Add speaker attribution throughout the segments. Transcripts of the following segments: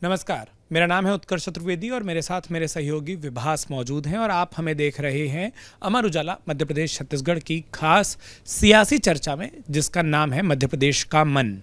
Speaker 1: नमस्कार, मेरा नाम है उत्कर्ष चतुर्वेदी और मेरे साथ मेरे सहयोगी विभास मौजूद हैं और आप हमें देख रहे हैं अमर उजाला मध्य प्रदेश छत्तीसगढ़ की खास सियासी चर्चा में, जिसका नाम है मध्य प्रदेश का मन।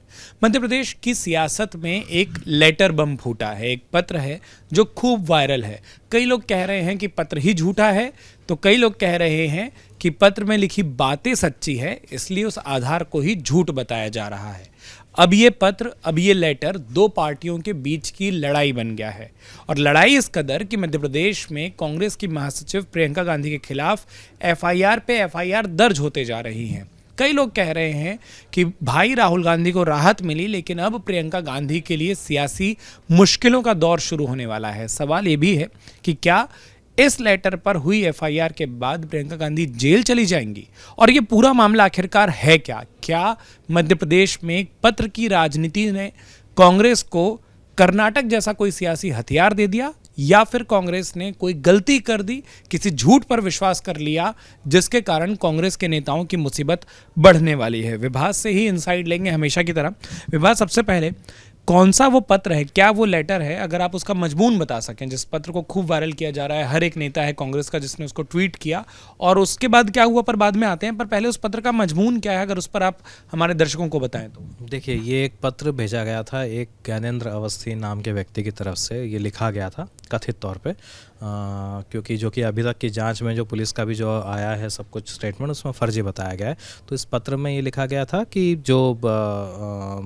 Speaker 1: मध्य प्रदेश की सियासत में एक लेटर बम फूटा है, एक पत्र है जो खूब वायरल है। कई लोग कह रहे हैं कि पत्र ही झूठा है, तो कई लोग कह रहे हैं कि पत्र में लिखी बातें सच्ची है, इसलिए उस आधार को ही झूठ बताया जा रहा है। अब ये पत्र, अब ये लेटर दो पार्टियों के बीच की लड़ाई बन गया है, और लड़ाई इस कदर कि मध्य प्रदेश में कांग्रेस की महासचिव प्रियंका गांधी के खिलाफ एफआईआर पे एफआईआर दर्ज होते जा रही हैं। कई लोग कह रहे हैं कि भाई राहुल गांधी को राहत मिली, लेकिन अब प्रियंका गांधी के लिए सियासी मुश्किलों का दौर शुरू होने वाला है। सवाल ये भी है कि क्या इस लेटर पर हुई एफआईआर के बाद प्रियंका गांधी जेल चली जाएंगी, और ये पूरा मामला आखिरकार है क्या? क्या मध्य प्रदेश में एक पत्र की राजनीति ने कांग्रेस को कर्नाटक जैसा कोई सियासी हथियार दे दिया, या फिर कांग्रेस ने कोई गलती कर दी, किसी झूठ पर विश्वास कर लिया, जिसके कारण कांग्रेस के नेताओं की मुसीबत बढ़ने वाली है? विभास से ही इनसाइड लेंगे हमेशा की तरह। विभास, सबसे पहले कौन सा वो पत्र है, क्या वो लेटर है, अगर आप उसका मजमून बता सकें, जिस पत्र को खूब वायरल किया जा रहा है। हर एक नेता है कांग्रेस का जिसने उसको ट्वीट किया, और उसके बाद क्या हुआ पर बाद में आते हैं, पर पहले उस पत्र का मजमून क्या है, अगर उस पर आप हमारे दर्शकों को बताएं तो।
Speaker 2: देखिए, ये एक पत्र भेजा गया था एक ज्ञानेंद्र अवस्थी नाम के व्यक्ति की तरफ से। ये लिखा गया था कथित तौर पे, क्योंकि जो कि अभी तक की जांच में जो पुलिस का भी जो आया है सब कुछ स्टेटमेंट, उसमें फर्जी बताया गया है। तो इस पत्र में ये लिखा गया था कि जो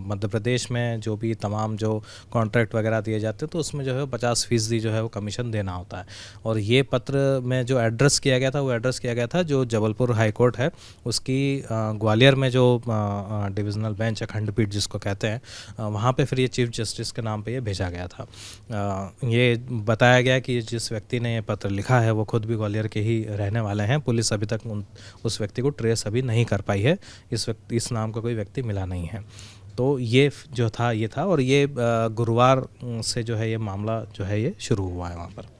Speaker 2: मध्य प्रदेश में जो भी तमाम जो कॉन्ट्रैक्ट वगैरह दिए जाते हैं, तो उसमें जो है 50% जो है वो कमीशन देना होता है। और ये पत्र में जो एड्रेस किया गया था, वो एड्रेस किया गया था जो जबलपुर हाई कोर्ट है उसकी ग्वालियर में जो डिविजनल बेंच है, खंडपीठ जिसको कहते हैं, वहाँ पे फिर ये चीफ जस्टिस के नाम पे ये भेजा गया था। ये बताया गया कि जिस व्यक्ति ने ये पत्र लिखा है वो खुद भी ग्वालियर के ही रहने वाले हैं। पुलिस अभी तक उस व्यक्ति को ट्रेस अभी नहीं कर पाई है। इस नाम का कोई व्यक्ति मिला नहीं है। तो ये जो था ये था, और ये गुरुवार से जो है ये मामला जो है ये शुरू हुआ है वहाँ पर।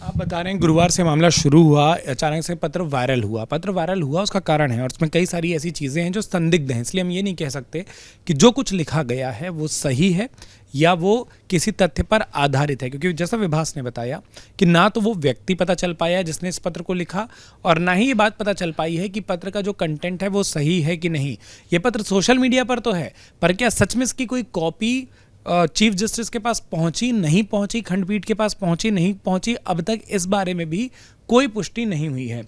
Speaker 1: आप बता रहे हैं गुरुवार से मामला शुरू हुआ, अचानक से पत्र वायरल हुआ। पत्र वायरल हुआ, उसका कारण है, और उसमें कई सारी ऐसी चीज़ें हैं जो संदिग्ध हैं। इसलिए हम ये नहीं कह सकते कि जो कुछ लिखा गया है वो सही है या वो किसी तथ्य पर आधारित है, क्योंकि जैसा विभास ने बताया कि ना तो वो व्यक्ति पता चल पाया जिसने इस पत्र को लिखा, और ना ही ये बात पता चल पाई है कि पत्र का जो कंटेंट है वो सही है कि नहीं। ये पत्र सोशल मीडिया पर तो है, पर क्या सच में इसकी कोई कॉपी चीफ जस्टिस के पास पहुंची, नहीं पहुंची, खंडपीठ के पास पहुंची, नहीं पहुंची, अब तक इस बारे में भी कोई पुष्टि नहीं हुई है।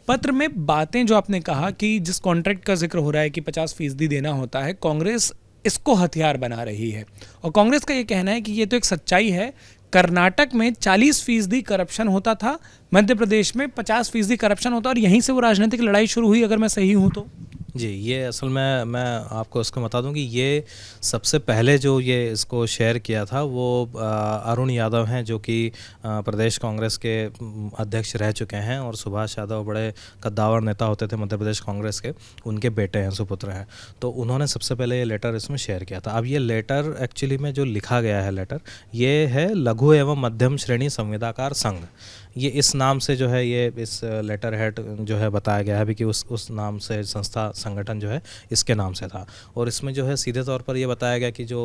Speaker 1: पत्र में बातें जो आपने कहा कि जिस कॉन्ट्रैक्ट का जिक्र हो रहा है कि 50% देना होता है, कांग्रेस इसको हथियार बना रही है, और कांग्रेस का ये कहना है कि ये तो एक सच्चाई है। कर्नाटक में 40% करप्शन होता था, मध्य प्रदेश में 50% करप्शन होता, और यहीं से वो राजनीतिक लड़ाई शुरू हुई, अगर मैं सही हूं तो।
Speaker 2: जी, ये असल में मैं आपको उसको बता दूं कि ये सबसे पहले जो ये इसको शेयर किया था वो अरुण यादव हैं, जो कि प्रदेश कांग्रेस के अध्यक्ष रह चुके हैं, और सुभाष यादव बड़े कद्दावर नेता होते थे मध्य प्रदेश कांग्रेस के, उनके बेटे हैं, सुपुत्र हैं। तो उन्होंने सबसे पहले ये लेटर इसमें शेयर किया था। अब ये लेटर एक्चुअली में जो लिखा गया है लेटर, ये है लघु एवं मध्यम श्रेणी संविदाकार संघ। ये इस नाम से जो है ये इस लेटर हेड जो है बताया गया है अभी कि उस नाम से संस्था संगठन जो है इसके नाम से था। और इसमें जो है सीधे तौर पर ये बताया गया कि जो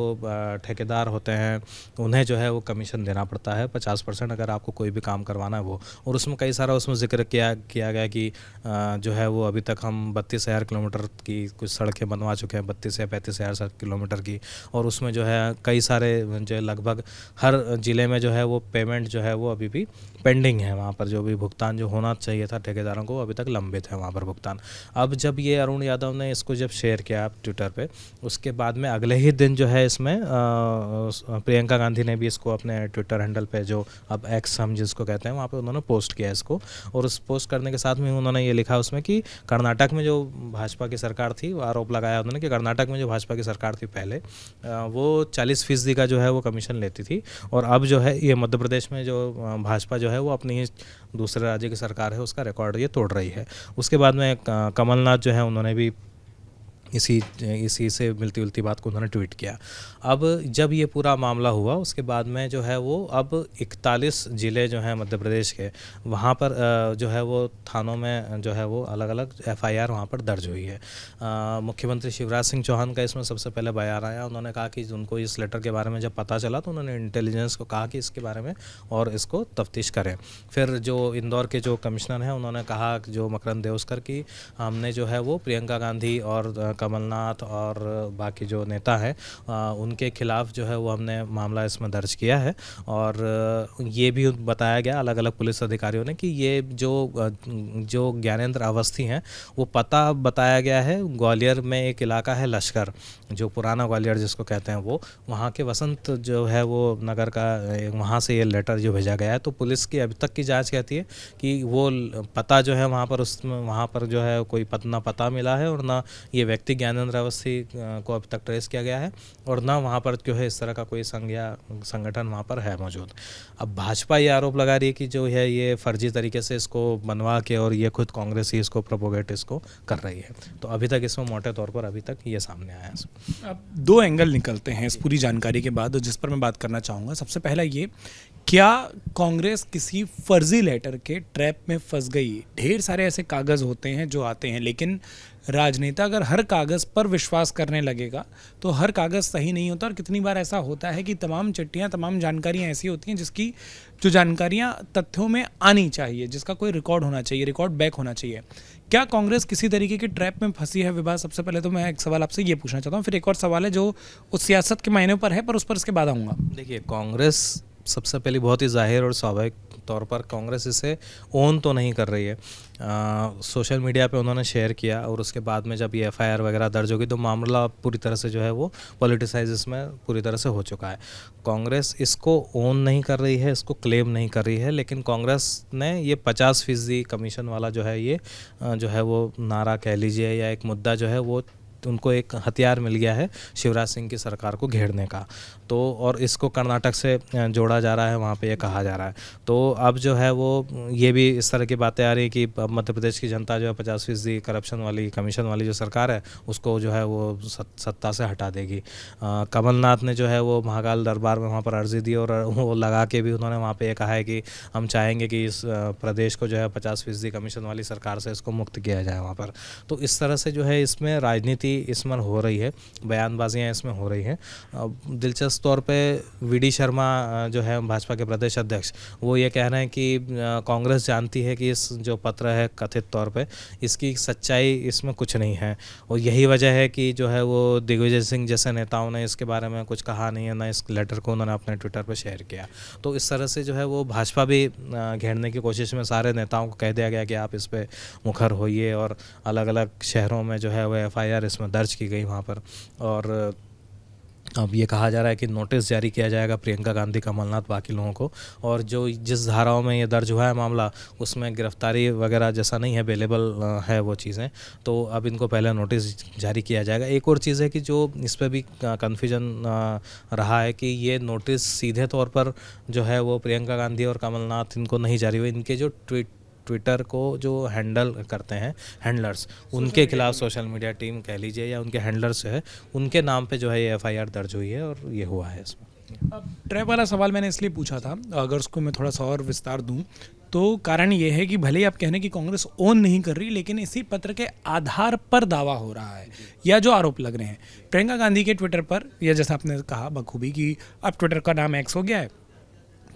Speaker 2: ठेकेदार होते हैं उन्हें जो है वो कमीशन देना पड़ता है 50%, अगर आपको कोई भी काम करवाना है वो। और उसमें कई सारा उसमें जिक्र किया गया कि जो है वो अभी तक हम 32,000 किलोमीटर की कुछ सड़कें बनवा चुके हैं, 32 या 35,000 किलोमीटर की। और उसमें जो है कई सारे जो लगभग हर ज़िले में जो है वो पेमेंट जो है वो अभी भी पेंडिंग है। वहाँ पर जो भी भुगतान जो होना चाहिए था ठेकेदारों को, अभी तक लंबित है वहाँ पर भुगतान। अब जब ये अरुण यादव ने इसको जब शेयर किया ट्विटर पे, उसके बाद में अगले ही दिन जो है इसमें प्रियंका गांधी ने भी इसको अपने ट्विटर हैंडल पे, जो अब एक्स हम जिसको कहते हैं, वहाँ पे उन्होंने पोस्ट किया इसको। और उस पोस्ट करने के साथ में उन्होंने ये लिखा उसमें कि कर्नाटक में जो भाजपा की सरकार थी, वो आरोप लगाया उन्होंने कि कर्नाटक में जो भाजपा की सरकार थी पहले, वो 40% का जो है वो कमीशन लेती थी, और अब जो है ये मध्य प्रदेश में जो भाजपा जो है वो अपनी ही दूसरे राज्य की सरकार है उसका रिकॉर्ड ये तोड़ रही है। उसके बाद में कमलनाथ जो है उन्होंने भी इसी से मिलती जुलती बात को उन्होंने ट्वीट किया। अब जब ये पूरा मामला हुआ उसके बाद में जो है वो अब 41 ज़िले जो हैं मध्य प्रदेश के, वहाँ पर जो है वो थानों में जो है वो अलग अलग एफआईआर वहाँ पर दर्ज हुई है। मुख्यमंत्री शिवराज सिंह चौहान का इसमें सबसे पहले बयान आया। उन्होंने कहा कि उनको इस लेटर के बारे में जब पता चला तो उन्होंने इंटेलिजेंस को कहा कि इसके बारे में और इसको तफ्तीश करें। फिर जो इंदौर के जो कमिश्नर हैं उन्होंने कहा कि जो मकरंद देओस्कर की, हमने जो है वो प्रियंका गांधी और कमलनाथ और बाकी जो नेता हैं उनके खिलाफ जो है वो हमने मामला इसमें दर्ज किया है। और ये भी बताया गया अलग अलग पुलिस अधिकारियों ने कि ये जो ज्ञानेंद्र अवस्थी हैं वो पता बताया गया है ग्वालियर में एक इलाका है लश्कर, जो पुराना ग्वालियर जिसको कहते हैं, वो वहाँ के वसंत जो है वो नगर का, वहाँ से ये लेटर जो भेजा गया है। तो पुलिस की अभी तक की जांच कहती है कि वो पता जो है वहाँ पर जो है कोई ना पता मिला है और ना ये व्यक्ति ज्ञानेंद्र अवस्थी को अभी तक ट्रेस किया गया है और ना वहाँ पर जो है इस तरह का कोई संघ या संगठन वहाँ पर है मौजूद। अब भाजपा ये आरोप लगा रही है कि जो है ये फर्जी तरीके से इसको बनवा के और ये खुद कांग्रेस ही इसको प्रोपोगेट इसको कर रही है। तो अभी तक इसमें मोटे तौर पर अभी तक ये सामने आया है।
Speaker 1: अब दो एंगल निकलते हैं इस पूरी जानकारी के बाद, और जिस पर मैं बात करना चाहूँगा। सबसे पहला ये, क्या कांग्रेस किसी फर्जी लेटर के ट्रैप में फंस गई? ढेर सारे ऐसे कागज़ होते हैं जो आते हैं, लेकिन राजनेता अगर हर कागज़ पर विश्वास करने लगेगा तो हर कागज़ सही नहीं होता। और कितनी बार ऐसा होता है कि तमाम चिट्ठियाँ, तमाम जानकारियाँ ऐसी होती हैं जिसकी जो जानकारियाँ तथ्यों में आनी चाहिए, जिसका कोई रिकॉर्ड होना चाहिए, रिकॉर्ड बैक होना चाहिए। क्या कांग्रेस किसी तरीके के ट्रैप में फंसी है विभा? सबसे पहले तो मैं एक सवाल आपसे ये पूछना चाहता हूँ, फिर एक और सवाल है जो उस सियासत के मायने पर है, पर उस पर इसके बाद आऊँगा।
Speaker 2: देखिए, कांग्रेस सबसे पहले बहुत ही जाहिर और स्वाभाविक तौर पर कांग्रेस इसे ओन तो नहीं कर रही है। सोशल मीडिया पे उन्होंने शेयर किया और उसके बाद में जब ये एफआईआर वगैरह दर्ज होगी तो मामला पूरी तरह से जो है वो पॉलिटिसाइज इसमें पूरी तरह से हो चुका है। कांग्रेस इसको ओन नहीं कर रही है, इसको क्लेम नहीं कर रही है, लेकिन कांग्रेस ने ये 50% कमीशन वाला जो है ये जो है वो नारा कह लीजिए या एक मुद्दा जो है वो उनको एक हथियार मिल गया है शिवराज सिंह की सरकार को घेरने का। तो और इसको कर्नाटक से जोड़ा जा रहा है, वहाँ पे ये कहा जा रहा है। तो अब जो है वो ये भी इस तरह की बातें आ रही है कि मध्य प्रदेश की जनता जो है 50% करप्शन वाली कमीशन वाली जो सरकार है उसको जो है वो सत्ता से हटा देगी। कमलनाथ ने जो है वो महाकाल दरबार में वहाँ पर अर्जी दी और वो लगा के भी उन्होंने वहाँ पर ये कहा है कि हम चाहेंगे कि इस प्रदेश को जो है 50% कमीशन वाली सरकार से इसको मुक्त किया जाए वहाँ पर। तो इस तरह से जो है इसमें राजनीति इसमें हो रही है, बयानबाजियां इसमें हो रही हैं। दिलचस्प तौर पे वीडी शर्मा जो है भाजपा के प्रदेश अध्यक्ष, वो ये कह रहे हैं कि कांग्रेस जानती है कि इस जो पत्र है कथित तौर पे इसकी सच्चाई इसमें कुछ नहीं है और यही वजह है कि जो है वो दिग्विजय सिंह जैसे नेताओं ने इसके बारे में कुछ कहा नहीं है, ना इस लेटर को उन्होंने अपने ट्विटर पर शेयर किया। तो इस तरह से जो है वो भाजपा भी घेरने की कोशिश में सारे नेताओं को कह दिया गया कि आप इस पर मुखर होइए और अलग अलग शहरों में जो है वो एफआईआर इसमें दर्ज की गई वहाँ पर। और अब ये कहा जा रहा है कि नोटिस जारी किया जाएगा प्रियंका गांधी, कमलनाथ, बाकी लोगों को, और जो जिस धाराओं में ये दर्ज हुआ है मामला उसमें गिरफ्तारी वगैरह जैसा नहीं है, अवेलेबल है वो चीज़ें। तो अब इनको पहले नोटिस जारी किया जाएगा। एक और चीज़ है कि जो इस पर भी कन्फ्यूजन रहा है कि ये नोटिस सीधे तौर पर जो है वो प्रियंका गांधी और कमलनाथ इनको नहीं जारी हुए, इनके जो ट्विटर को जो हैंडल करते हैं हैंडलर्स, उनके खिलाफ सोशल मीडिया टीम कह लीजिए या उनके हैंडलर्स जो है उनके नाम पे जो है ये एफआईआर दर्ज हुई है और ये हुआ है इसमें।
Speaker 1: अब ट्रैप वाला सवाल मैंने इसलिए पूछा था, अगर उसको मैं थोड़ा सा और विस्तार दूं तो कारण ये है कि भले ही आप कहने की कांग्रेस ओन नहीं कर रही, लेकिन इसी पत्र के आधार पर दावा हो रहा है या जो आरोप लग रहे हैं प्रियंका गांधी के ट्विटर पर, या जैसा आपने कहा बखूबी कि अब ट्विटर का नाम एक्स हो गया है,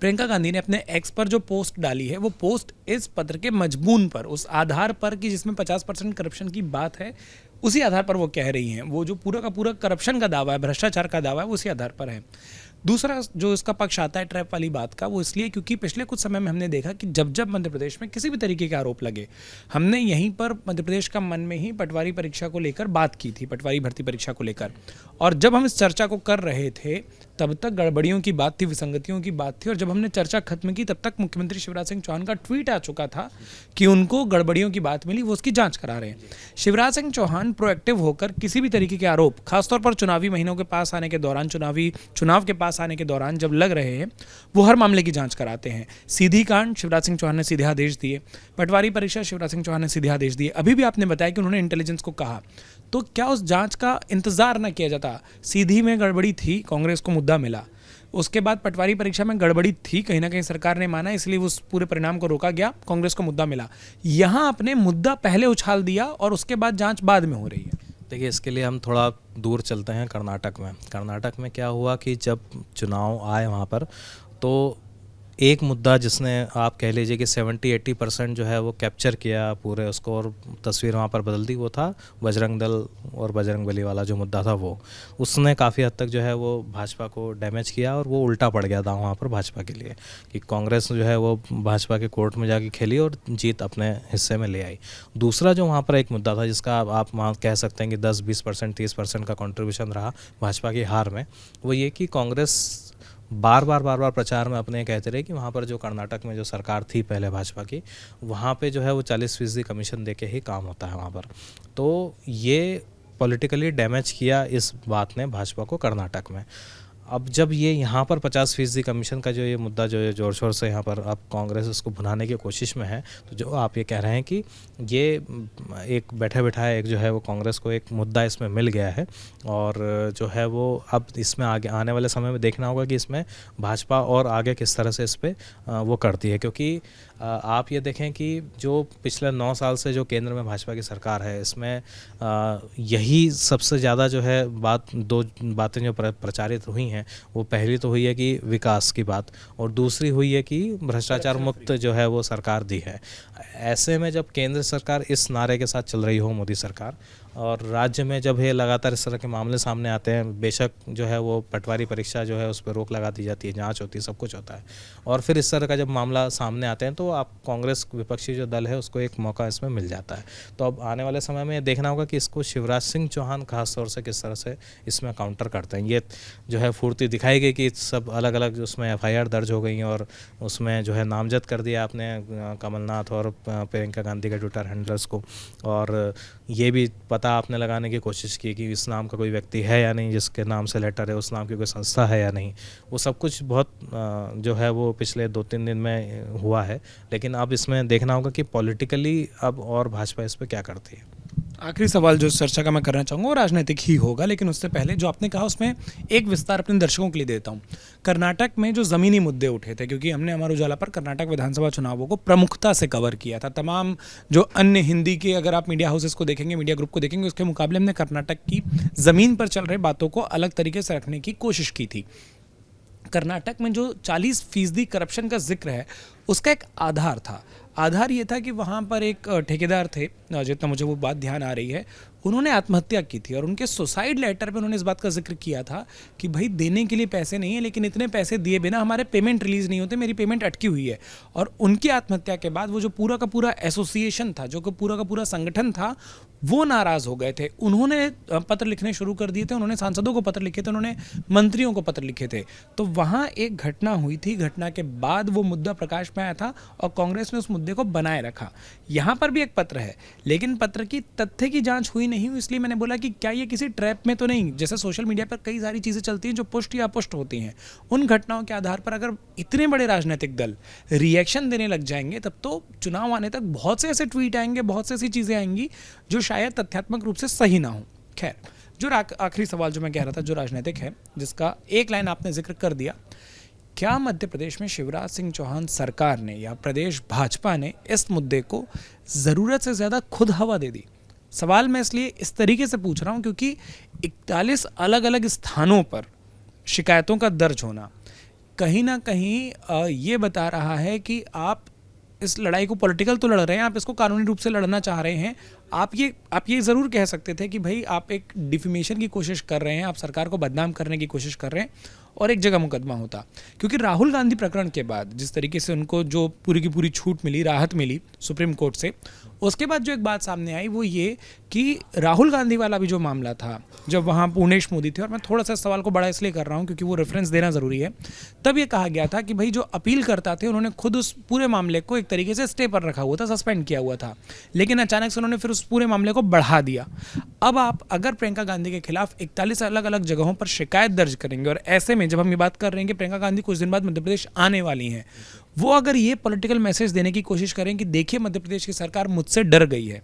Speaker 1: प्रियंका गांधी ने अपने एक्स पर जो पोस्ट डाली है वो पोस्ट इस पत्र के मजमून पर, उस आधार पर कि जिसमें 50% करप्शन की बात है, उसी आधार पर वो कह रही हैं। वो जो पूरा का पूरा करप्शन का दावा है, भ्रष्टाचार का दावा है, वो उसी आधार पर है। दूसरा जो इसका पक्ष आता है ट्रैप वाली बात का, वो इसलिए क्योंकि पिछले कुछ समय में हमने देखा कि जब जब मध्य प्रदेश में किसी भी तरीके के आरोप लगे, हमने यहीं पर मध्य प्रदेश का मन में ही पटवारी परीक्षा को लेकर बात की थी, पटवारी भर्ती परीक्षा को लेकर। और जब हम इस चर्चा को कर रहे थे तब तक गड़बड़ियों की बात थी, विसंगतियों की बात थी, और जब हमने चर्चा खत्म की तब तक मुख्यमंत्री शिवराज सिंह चौहान का ट्वीट आ चुका था कि उनको गड़बड़ियों की बात मिली, वो उसकी जांच करा रहे हैं। शिवराज सिंह चौहान प्रोएक्टिव होकर किसी भी तरीके के आरोप, खासतौर पर चुनावी महीनों के पास आने के दौरान, चुनाव के पास पास आने के दौरान जब लग रहे हैं वो हर मामले की जांच कराते हैं। सीधी कांड शिवराज सिंह चौहान ने सीधे आदेश दिए, पटवारी परीक्षा शिवराज सिंह चौहान ने सीधे आदेश दिए। अभी भी आपने बताया कि उन्होंने इंटेलिजेंस को कहा, तो क्या उस जांच का इंतजार ना किया जाता? सीधी में गड़बड़ी थी, कांग्रेस को मुद्दा मिला, उसके बाद पटवारी परीक्षा में गड़बड़ी थी, कहीं ना कहीं सरकार ने माना, इसलिए उस पूरे परिणाम को रोका गया, कांग्रेस को मुद्दा मिला। यहाँ आपने मुद्दा पहले उछाल दिया और उसके बाद जांच बाद में हो रही है।
Speaker 2: देखिए, इसके लिए हम थोड़ा दूर चलते हैं कर्नाटक में। कर्नाटक में क्या हुआ कि जब चुनाव आए वहाँ पर, तो एक मुद्दा जिसने आप कह लीजिए कि 70-80% जो है वो कैप्चर किया पूरे उसको और तस्वीर वहाँ पर बदल दी, वो था बजरंग दल और बजरंगबली वाला जो मुद्दा था। वो उसने काफ़ी हद तक जो है वो भाजपा को डैमेज किया और वो उल्टा पड़ गया था वहाँ पर भाजपा के लिए, कि कांग्रेस जो है वो भाजपा के कोर्ट में जाके खेली और जीत अपने हिस्से में ले आई। दूसरा जो वहाँ पर एक मुद्दा था जिसका आप वहाँ कह सकते हैं कि 10-20%, 30% का कॉन्ट्रीब्यूशन रहा भाजपा की हार में, वो ये कि कांग्रेस बार बार प्रचार में अपने कहते रहे कि वहाँ पर जो कर्नाटक में जो सरकार थी पहले भाजपा की, वहाँ पे जो है वो 40% कमीशन देके ही काम होता है वहाँ पर। तो ये पॉलिटिकली डैमेज किया इस बात ने भाजपा को कर्नाटक में। अब जब ये यहाँ पर 50% कमीशन का जो ये मुद्दा जो है ज़ोर शोर से यहाँ पर अब कांग्रेस उसको भुनाने की कोशिश में है, तो जो आप ये कह रहे हैं कि ये एक बैठे बैठाए एक जो है वो कांग्रेस को एक मुद्दा इसमें मिल गया है, और जो है वो अब इसमें आगे आने वाले समय में देखना होगा कि इसमें भाजपा और आगे किस तरह से इस पर वो करती है। क्योंकि आप ये देखें कि जो पिछले 9 साल से जो केंद्र में भाजपा की सरकार है, इसमें यही सबसे ज़्यादा जो है दो बातें जो प्रचारित हुई हैं, वो पहली तो हुई है कि विकास की बात, और दूसरी हुई है कि भ्रष्टाचार मुक्त जो है वो सरकार दी है। ऐसे में जब केंद्र सरकार इस नारे के साथ चल रही हो, मोदी सरकार, और राज्य में जब ये लगातार इस तरह के मामले सामने आते हैं, बेशक जो है वो पटवारी परीक्षा जो है उस पर रोक लगा दी जाती है, जांच होती है, सब कुछ होता है, और फिर इस तरह का जब मामला सामने आते हैं तो आप कांग्रेस विपक्षी जो दल है उसको एक मौका इसमें मिल जाता है। तो अब आने वाले समय में देखना होगा कि इसको शिवराज सिंह चौहान खास तौर से किस तरह से इसमें काउंटर करते हैं। ये जो है फुर्ती दिखाई गई कि सब अलग अलग उसमें FIR दर्ज हो गई और उसमें जो है नामजद कर दिया आपने कमलनाथ और प्रियंका गांधी के ट्विटर हैंडलर्स को, और ये भी पता आपने लगाने की कोशिश की कि इस नाम का कोई व्यक्ति है या नहीं, जिसके नाम से लेटर है उस नाम की कोई संस्था है या नहीं। वो सब कुछ बहुत जो है वो पिछले 2-3 दिन में हुआ है, लेकिन अब इसमें देखना होगा कि पॉलिटिकली अब और भाजपा इस पर क्या करती है।
Speaker 1: आखिरी सवाल जो चर्चा का मैं करना चाहूँगा वो राजनीतिक ही होगा, लेकिन उससे पहले जो आपने कहा उसमें एक विस्तार अपने दर्शकों के लिए देता हूँ। कर्नाटक में जो ज़मीनी मुद्दे उठे थे, क्योंकि हमने अमर उजाला पर कर्नाटक विधानसभा चुनावों को प्रमुखता से कवर किया था, तमाम जो अन्य हिंदी के अगर आप मीडिया हाउसेस को देखेंगे, मीडिया ग्रुप को देखेंगे, उसके मुकाबले हमने कर्नाटक की ज़मीन पर चल रहे बातों को अलग तरीके से रखने की कोशिश की थी। कर्नाटक में जो 40% करप्शन का जिक्र है, उसका एक आधार था। आधार ये था कि वहाँ पर एक ठेकेदार थे, जितना मुझे वो बात ध्यान आ रही है, उन्होंने आत्महत्या की थी और उनके सुसाइड लेटर पे उन्होंने इस बात का जिक्र किया था कि भाई देने के लिए पैसे नहीं है, लेकिन इतने पैसे दिए बिना हमारे पेमेंट रिलीज़ नहीं होते, मेरी पेमेंट अटकी हुई है। और उनकी आत्महत्या के बाद वो जो पूरा का पूरा एसोसिएशन था, जो कि पूरा का पूरा संगठन था, वो नाराज़ हो गए थे। उन्होंने पत्र लिखने शुरू कर दिए थे, उन्होंने सांसदों को पत्र लिखे थे, उन्होंने मंत्रियों को पत्र लिखे थे। तो वहाँ एक घटना हुई थी, घटना के बाद वो मुद्दा प्रकाश में आया था और कांग्रेस ने उस मुद्दे को बनाए रखा। यहाँ पर भी एक पत्र है, लेकिन पत्र की तथ्य की जांच हुई नहीं हुई, इसलिए मैंने बोला कि क्या ये किसी ट्रैप में तो नहीं, जैसे सोशल मीडिया पर कई सारी चीज़ें चलती हैं जो पुष्ट या अपुष्ट होती हैं। उन घटनाओं के आधार पर अगर इतने बड़े राजनीतिक दल रिएक्शन देने लग जाएंगे, तब तो चुनाव आने तक बहुत से ऐसे ट्वीट आएंगे, बहुत से ऐसी चीज़ें आएंगी जो शायद तथ्यात्मक रूप से सही ना हो। खैर, जो आखिरी सवाल जो मैं कह रहा था, जो राजनीतिक है, जिसका एक लाइन आपने जिक्र कर दिया, क्या मध्य प्रदेश में शिवराज सिंह चौहान सरकार ने या प्रदेश भाजपा ने इस मुद्दे को ज़रूरत से ज़्यादा खुद हवा दे दी? सवाल मैं इसलिए इस तरीके से पूछ रहा हूँ क्योंकि 41 अलग अलग स्थानों पर शिकायतों का दर्ज होना कहीं ना कहीं ये बता रहा है कि आप इस लड़ाई को पॉलिटिकल तो लड़ रहे हैं, आप इसको कानूनी रूप से लड़ना चाह रहे हैं। आप ये ज़रूर कह सकते थे कि भाई आप एक डिफेमेशन की कोशिश कर रहे हैं, आप सरकार को बदनाम करने की कोशिश कर रहे हैं, और एक जगह मुकदमा होता। क्योंकि राहुल गांधी प्रकरण के बाद जिस तरीके से उनको जो पूरी की पूरी छूट मिली, राहत मिली सुप्रीम कोर्ट से, उसके बाद जो एक बात सामने आई वो ये कि राहुल गांधी वाला भी जो मामला था, जब वहाँ पूर्णेश मोदी थे, और मैं थोड़ा सा इस सवाल को बड़ा इसलिए कर रहा हूँ क्योंकि वो रेफरेंस देना ज़रूरी है, तब ये कहा गया था कि भाई जो अपील करता थे उन्होंने खुद उस पूरे मामले को एक तरीके से स्टे पर रखा हुआ था, सस्पेंड किया हुआ था, लेकिन अचानक से उन्होंने फिर उस पूरे मामले को बढ़ा दिया। अब आप अगर प्रियंका गांधी के खिलाफ 41 अलग अलग जगहों पर शिकायत दर्ज करेंगे, और ऐसे में जब हम ये बात कर रहे हैं कि प्रियंका गांधी कुछ दिन बाद मध्य प्रदेश आने वाली हैं, वो अगर ये पॉलिटिकल मैसेज देने की कोशिश करें कि देखिए मध्य प्रदेश की सरकार मुझसे डर गई है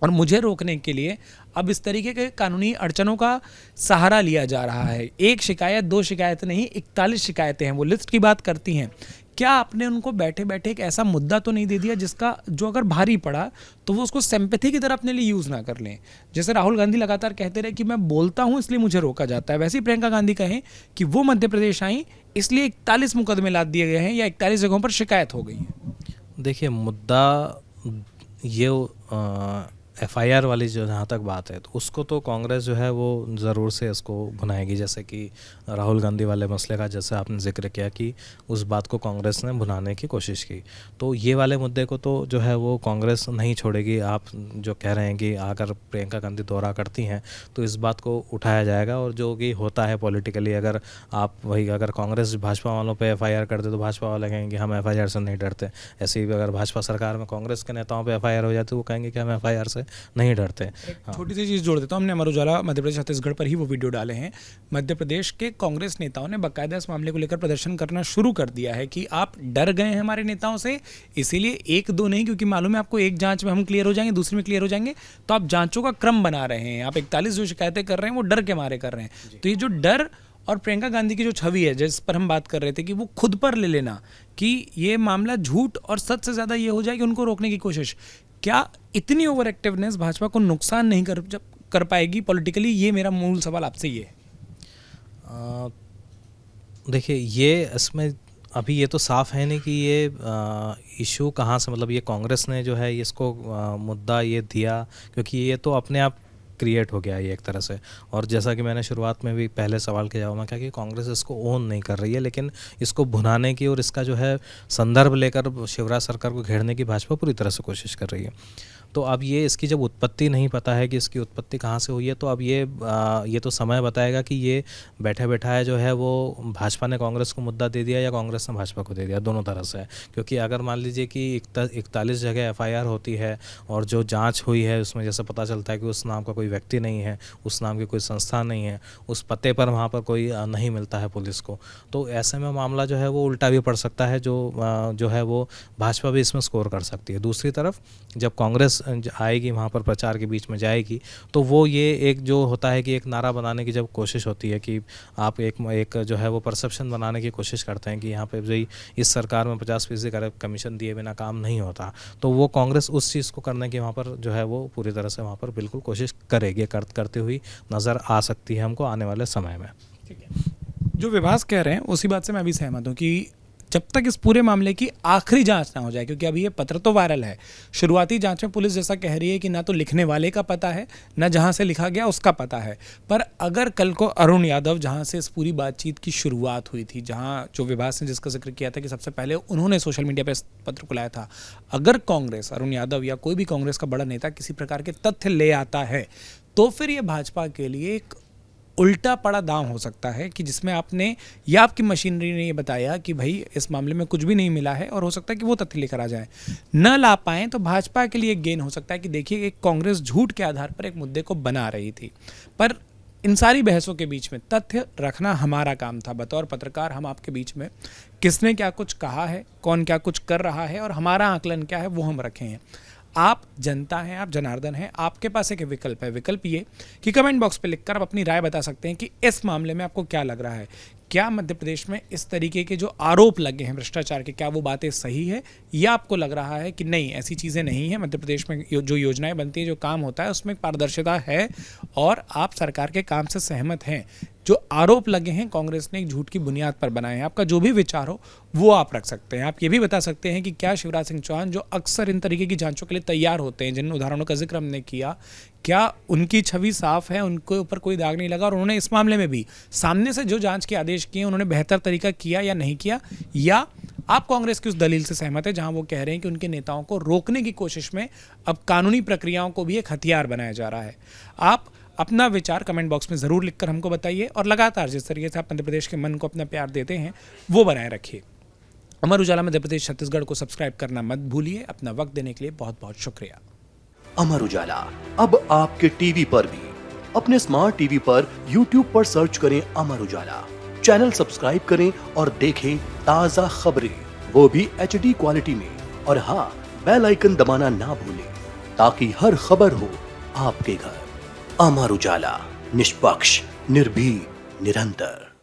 Speaker 1: और मुझे रोकने के लिए अब इस तरीके के कानूनी अड़चनों का सहारा लिया जा रहा है, एक शिकायत दो शिकायत नहीं 41 शिकायतें हैं, वो लिस्ट की बात करती हैं, क्या आपने उनको बैठे बैठे एक ऐसा मुद्दा तो नहीं दे दिया जिसका जो अगर भारी पड़ा तो वो उसको सिंपैथी की तरह अपने लिए यूज़ ना कर लें? जैसे राहुल गांधी लगातार कहते रहे कि मैं बोलता हूं इसलिए मुझे रोका जाता है, वैसे ही प्रियंका गांधी कहें कि वो मध्य प्रदेश आई इसलिए 41 मुकदमे लाद दिए गए हैं या 41 जगहों पर शिकायत हो गई है।
Speaker 2: देखिए, मुद्दा ये एफआईआर वाली जो जहाँ तक बात है तो उसको तो कांग्रेस जो है वो ज़रूर से इसको भुनाएगी, जैसे कि राहुल गांधी वाले मसले का जैसे आपने जिक्र किया कि उस बात को कांग्रेस ने भुनाने की कोशिश की, तो ये वाले मुद्दे को तो जो है वो कांग्रेस नहीं छोड़ेगी। आप जो कह रहे हैं कि अगर प्रियंका गांधी दौरा करती हैं तो इस बात को उठाया जाएगा, और जो कि होता है पॉलिटिकली, अगर आप वही अगर कांग्रेस भाजपा वालों पर एफआईआर कर दे तो भाजपा वाले कहेंगे कि हम एफआईआर से नहीं डरते। ऐसे ही अगर भाजपा सरकार में कांग्रेस के नेताओं पर एफआईआर हो जाती है वो कहेंगे कि हम एफआईआर से नहीं डरते। हाँ।
Speaker 1: छोटी सी चीज़ जोड़ देता हूँ, हमने अमर उजाला मध्य प्रदेश छत्तीसगढ़ पर ही वो वीडियो डाले हैं। मध्य प्रदेश के कांग्रेस नेताओं ने बाकायदा इस मामले को लेकर प्रदर्शन करना शुरू कर दिया है कि आप डर गए हैं हमारे नेताओं से, इसीलिए एक दो नहीं, क्योंकि मालूम है आपको एक जांच में हम क्लियर हो जाएंगे, दूसरी में क्लियर हो जाएंगे, तो आप जांचों का क्रम बना रहे हैं। आप 41 जो शिकायतें कर रहे हैं वो डर के मारे कर रहे हैं। तो ये जो डर और प्रियंका गांधी की जो छवि है जिस पर हम बात कर रहे थे कि वो खुद पर ले लेना कि ये मामला झूठ और सच से ज़्यादा ये हो जाए कि उनको रोकने की कोशिश, क्या इतनी ओवर एक्टिवनेस भाजपा को नुकसान नहीं कर पाएगी पॉलिटिकली? ये मेरा मूल सवाल आपसे ये है।
Speaker 2: देखिए, ये इसमें अभी ये तो साफ है नहीं कि ये इशू कहाँ से, मतलब ये कांग्रेस ने जो है इसको मुद्दा ये दिया, क्योंकि ये तो अपने आप क्रिएट हो गया ये एक तरह से। और जैसा कि मैंने शुरुआत में भी पहले सवाल के जवाब में कहा कि कांग्रेस इसको ओन नहीं कर रही है, लेकिन इसको भुनाने की और इसका जो है संदर्भ लेकर शिवराज सरकार को घेरने की भाजपा पूरी तरह से कोशिश कर रही है। तो अब ये इसकी जब उत्पत्ति नहीं पता है कि इसकी उत्पत्ति कहाँ से हुई है, तो अब ये तो समय बताएगा कि ये बैठे बैठाए जो है वो भाजपा ने कांग्रेस को मुद्दा दे दिया या कांग्रेस ने भाजपा को दे दिया, दोनों तरह से है। क्योंकि अगर मान लीजिए कि 41 जगह एफआईआर होती है और जो जांच हुई है उसमें जैसे पता चलता है कि उस नाम का कोई व्यक्ति नहीं है, उस नाम की कोई संस्था नहीं है, उस पते पर वहाँ पर कोई नहीं मिलता है पुलिस को, तो ऐसे में मामला जो है वो उल्टा भी पड़ सकता है, जो है वो भाजपा भी इसमें स्कोर कर सकती है। दूसरी तरफ जब कांग्रेस आएगी वहाँ पर प्रचार के बीच में जाएगी तो वो ये एक जो होता है कि एक नारा बनाने की जब कोशिश होती है कि आप एक जो है वो परसेप्शन बनाने की कोशिश करते हैं कि यहाँ पे भाई इस सरकार में 50% कमीशन दिए बिना काम नहीं होता, तो वो कांग्रेस उस चीज़ को करने की वहाँ पर जो है वो पूरी तरह से वहाँ पर बिल्कुल कोशिश करेगी, करते हुई नज़र आ सकती है हमको आने वाले समय में।
Speaker 1: ठीक है, जो विभास कह रहे हैं उसी बात से मैं भी सहमत हूँ कि जब तक इस पूरे मामले की आखिरी जांच ना हो जाए, क्योंकि अभी ये पत्र तो वायरल है, शुरुआती जांच में पुलिस जैसा कह रही है कि ना तो लिखने वाले का पता है ना जहां से लिखा गया उसका पता है, पर अगर कल को अरुण यादव जहां से इस पूरी बातचीत की शुरुआत हुई थी, जहां जो विभास ने जिसका जिक्र किया था कि सबसे पहले उन्होंने सोशल मीडिया पर इस पत्र को लाया था, अगर कांग्रेस अरुण यादव या कोई भी कांग्रेस का बड़ा नेता किसी प्रकार के तथ्य ले आता है तो फिर ये भाजपा के लिए एक उल्टा पड़ा दांव हो सकता है कि जिसमें आपने या आपकी मशीनरी ने ये बताया कि भाई इस मामले में कुछ भी नहीं मिला है और हो सकता है कि वो तथ्य लेकर आ जाए, न ला पाएँ, तो भाजपा के लिए एक गेन हो सकता है कि देखिए एक कांग्रेस झूठ के आधार पर एक मुद्दे को बना रही थी। पर इन सारी बहसों के बीच में तथ्य रखना हमारा काम था, बतौर पत्रकार हम आपके बीच में किसने क्या कुछ कहा है, कौन क्या कुछ कर रहा है और हमारा आकलन क्या है वो हम रखे हैं। आप जनता हैं, आप जनार्दन हैं, आपके पास एक विकल्प है। विकल्प ये कि कमेंट बॉक्स पे लिखकर आप अपनी राय बता सकते हैं कि इस मामले में आपको क्या लग रहा है। क्या मध्य प्रदेश में इस तरीके के जो आरोप लगे हैं भ्रष्टाचार के, क्या वो बातें सही है या आपको लग रहा है कि नहीं ऐसी चीज़ें नहीं हैं, मध्य प्रदेश में जो योजनाएं बनती हैं, जो काम होता है उसमें पारदर्शिता है और आप सरकार के काम से सहमत हैं। जो आरोप लगे हैं कांग्रेस ने एक झूठ की बुनियाद पर बनाए हैं। आपका जो भी विचार हो वो आप रख सकते हैं। आप ये भी बता सकते हैं कि क्या शिवराज सिंह चौहान जो अक्सर इन तरीके की जांचों के लिए तैयार होते हैं, जिन उदाहरणों का जिक्र हमने किया, क्या उनकी छवि साफ है, उनके ऊपर कोई दाग नहीं लगा और उन्होंने इस मामले में भी सामने से जो जांच के आदेश किए उन्होंने बेहतर तरीका किया या नहीं किया, या आप कांग्रेस की उस दलील से सहमत है जहां वो कह रहे हैं कि उनके नेताओं को रोकने की कोशिश में अब कानूनी प्रक्रियाओं को भी एक हथियार बनाया जा रहा है? आप अपना विचार कमेंट बॉक्स में ज़रूर लिखकर हमको बताइए और लगातार जिस तरीके से आप मध्य प्रदेश के मन को अपना प्यार देते हैं वो बनाए रखिए। अमर उजाला मध्य प्रदेश छत्तीसगढ़ को सब्सक्राइब करना मत भूलिए। अपना वक्त देने के लिए बहुत बहुत शुक्रिया।
Speaker 3: अमर उजाला अब आपके टीवी पर भी। अपने स्मार्ट टीवी पर YouTube पर सर्च करें अमर उजाला, चैनल सब्सक्राइब करें और देखें ताजा खबरें, वो भी HD क्वालिटी में। और हाँ, बेल आइकन दबाना ना भूलें ताकि हर खबर हो आपके घर। अमर उजाला, निष्पक्ष, निर्भीक, निरंतर।